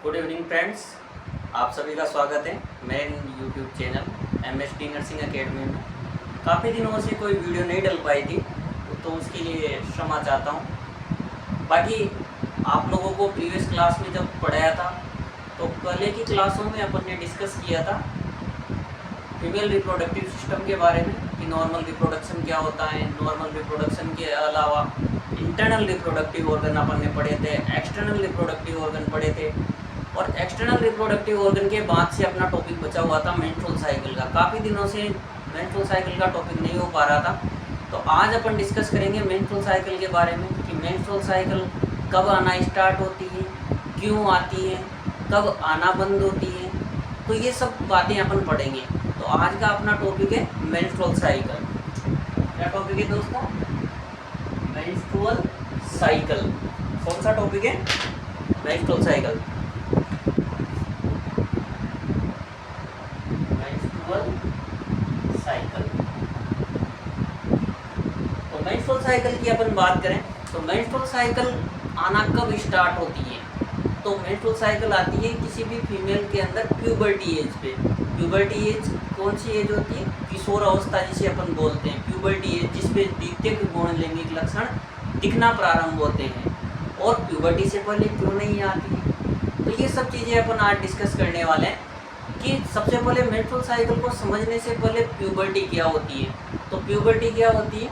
Good evening friends, आप सभी का स्वागत है मेरे YouTube channel MSD nursing academy में। काफ़ी दिनों से कोई वीडियो नहीं डल पाई थी तो उसके लिए क्षमा चाहता हूँ। बाकी आप लोगों को प्रीवियस क्लास में जब पढ़ाया था तो पहले की क्लासों में अपन ने डिस्कस किया था फीमेल रिप्रोडक्टिव सिस्टम के बारे में कि नॉर्मल रिप्रोडक्शन क्या होता है। नॉर्मल रिप्रोडक्शन के अलावा इंटरनल रिप्रोडक्टिव ऑर्गन अपन ने पढ़े थे, एक्सटर्नल रिप्रोडक्टिव ऑर्गन पढ़े थे और एक्सटर्नल रिप्रोडक्टिव ऑर्गन के बाद से अपना टॉपिक बचा हुआ था मेंस्ट्रुअल साइकिल का। काफ़ी दिनों से मेंस्ट्रुअल साइकिल का टॉपिक नहीं हो पा रहा था, तो आज अपन डिस्कस करेंगे मेंस्ट्रुअल साइकिल के बारे में कि मेंस्ट्रुअल साइकिल कब आना स्टार्ट होती है, क्यों आती है, कब आना बंद होती है, तो ये सब बातें अपन पढ़ेंगे। तो आज का अपना टॉपिक है मेंस्ट्रुअल साइकिल। क्या टॉपिक है दोस्तों? Menstrual cycle. कौन सा टॉपिक है? Menstrual cycle. साइकिल। तो मेंस्ट्रुअल साइकिल की अपन बात करें तो मेंस्ट्रुअल साइकिल आना कब स्टार्ट होती है? तो मेंस्ट्रुअल साइकिल आती है किसी भी फीमेल के अंदर प्यूबर्टी एज पे। प्यूबर्टी एज कौन सी एज होती है? किशोर अवस्था जिसे अपन बोलते हैं। प्यूबर्टी एज जिसपे द्वितीयक गुण लैंगिक लक्षण दिखना प्रारंभ होते हैं। और प्यूबर्टी से पहले क्यों नहीं आती है? तो ये सब चीज़ें अपन आज डिस्कस करने वाले हैं कि सबसे पहले मेंस्ट्रुअल साइकिल को समझने से पहले प्यूबर्टी क्या होती है। तो प्यूबर्टी क्या होती है?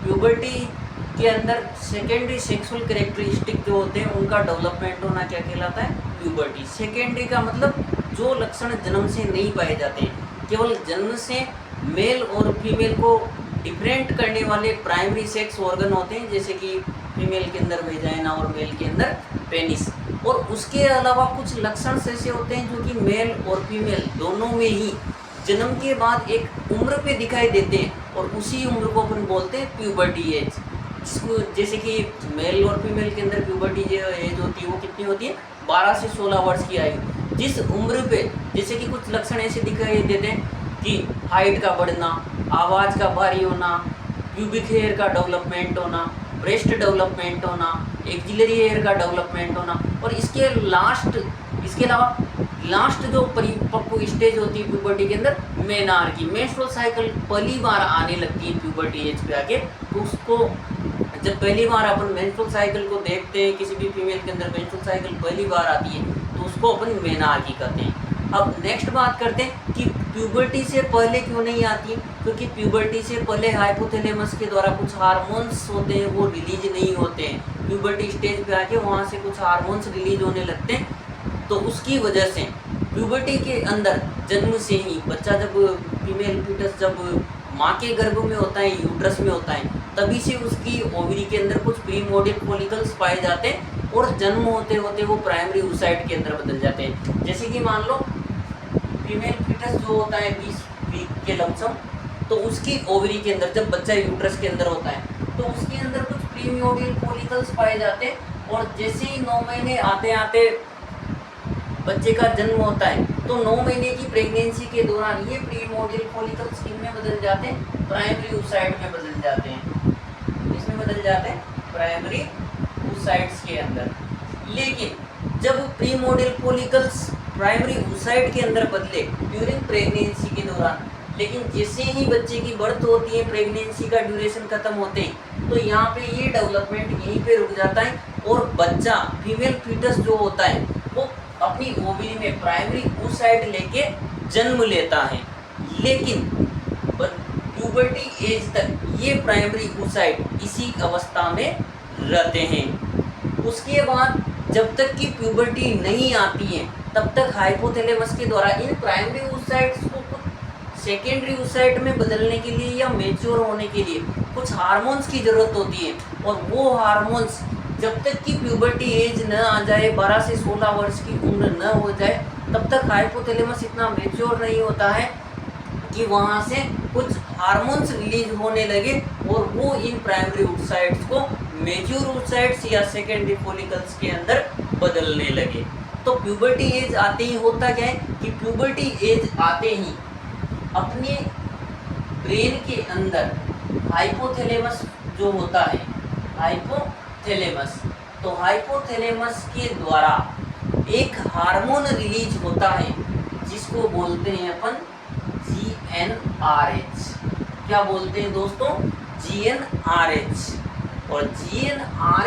प्यूबर्टी के अंदर सेकेंडरी सेक्सुअल कैरेक्टरिस्टिक जो होते हैं उनका डेवलपमेंट होना क्या कहलाता है? प्यूबर्टी। सेकेंडरी का मतलब जो लक्षण जन्म से नहीं पाए जाते हैं, केवल जन्म से मेल और फीमेल को डिफरेंट करने वाले प्राइमरी सेक्स ऑर्गन होते हैं, जैसे कि फीमेल के अंदर वेजाइना और मेल के अंदर पेनिस। और उसके अलावा कुछ लक्षण ऐसे होते हैं जो कि मेल और फीमेल दोनों में ही जन्म के बाद एक उम्र पे दिखाई देते हैं और उसी उम्र को अपन बोलते हैं प्यूबर्टी एज। जिसको जैसे कि मेल और फीमेल के अंदर प्यूबर्टी जो एज होती है वो कितनी होती है? 12 से 16 वर्ष की आयु। जिस उम्र पे जैसे कि कुछ लक्षण ऐसे दिखाई देते हैं कि हाइट का बढ़ना, आवाज़ का भारी होना, प्यूबिक हेयर का डेवलपमेंट होना, ब्रेस्ट डेवलपमेंट होना, एक्सिलरी हेयर का डेवलपमेंट होना। और इसके अलावा लास्ट जो परिपक्व स्टेज होती है प्यूबर्टी के अंदर, मेनार्की। मेंस्ट्रुअल साइकिल पहली बार आने लगती है प्यूबर्टी एज पे आके। तो उसको जब पहली बार अपन मेंस्ट्रुअल साइकिल को देखते हैं, किसी भी फीमेल के अंदर मेंस्ट्रुअल साइकिल पहली बार आती है तो उसको अपन मेनार्की कहते हैं। अब नेक्स्ट बात करते हैं कि प्यूबर्टी से पहले क्यों नहीं आती है? क्योंकि प्यूबर्टी से पहले हाइपोथैलेमस के द्वारा कुछ हार्मोन्स होते हैं वो रिलीज नहीं होते हैं। प्यूबर्टी स्टेज पे आके वहाँ से कुछ हार्मोन्स रिलीज होने लगते हैं, तो उसकी वजह से प्यूबर्टी के अंदर जन्म से ही बच्चा जब फीमेल फीटस जब माँ के गर्भ में होता है, यूट्रस में होता है, तभी से उसकी ओवरी के अंदर कुछ प्रीमोडियल फॉलिकल्स पाए जाते हैं और जन्म होते होते वो प्राइमरी oocyte के अंदर बदल जाते हैं। जैसे कि मान लो फीमेल फीटस जो होता है 20 वीक के लमसम, तो उसकी ओवरी के अंदर जब बच्चा यूट्रस के अंदर होता है तो उसके अंदर कुछ प्रीमोडियल फॉलिकल्स पाए जाते हैं और जैसे ही 9 महीने आते आते बच्चे का जन्म होता है तो 9 महीने की प्रेगनेंसी के दौरान ये प्रीमोडियल फॉलिकल्स किन में बदल जाते हैं? प्राइमरी oocyte में बदल जाते हैं। इसमें बदल जाते हैं प्राइमरी oocytes के अंदर। लेकिन जब प्रीमोडियल फॉलिकल्स प्राइमरी oocyte के अंदर बदले ड्यूरिंग प्रेगनेंसी के दौरान, लेकिन जैसे ही बच्चे की बर्थ होती है, प्रेगनेंसी का ड्यूरेशन खत्म होते ही, तो यहाँ पे ये डेवलपमेंट यहीं पे रुक जाता है और बच्चा फीमेल फीटस जो होता है वो अपनी ओवरी में प्राइमरी oocyte लेके जन्म लेता है। लेकिन प्यूबर्टी एज तक ये प्राइमरी oocyte इसी अवस्था में रहते हैं। उसके बाद जब तक कि प्यूबर्टी नहीं आती है तब तक हाइपोथैलेमस के द्वारा इन प्राइमरी oocytes को सेकेंडरी oocyte में बदलने के लिए या मैच्योर होने के लिए कुछ हार्मोन्स की ज़रूरत होती है। और वो हार्मोन्स जब तक कि प्यूबर्टी एज न आ जाए, 12 से 16 वर्ष की उम्र न हो जाए, तब तक हाइपोथैलेमस इतना मैच्योर नहीं होता है कि वहाँ से कुछ हार्मोन्स रिलीज होने लगे और वो इन प्राइमरी oocytes को मैच्योर oocytes या सेकेंडरी फॉलिकल्स के अंदर बदलने लगे। तो प्यूबर्टी एज आते ही होता क्या है कि प्यूबर्टी एज आते ही अपने ब्रेन के अंदर हाइपोथैलेमस जो होता है, हाइपोथैलेमस, तो हाइपोथैलेमस के द्वारा एक हार्मोन रिलीज होता है जिसको बोलते हैं अपन GnRH। क्या बोलते हैं दोस्तों? GnRH। और GnRH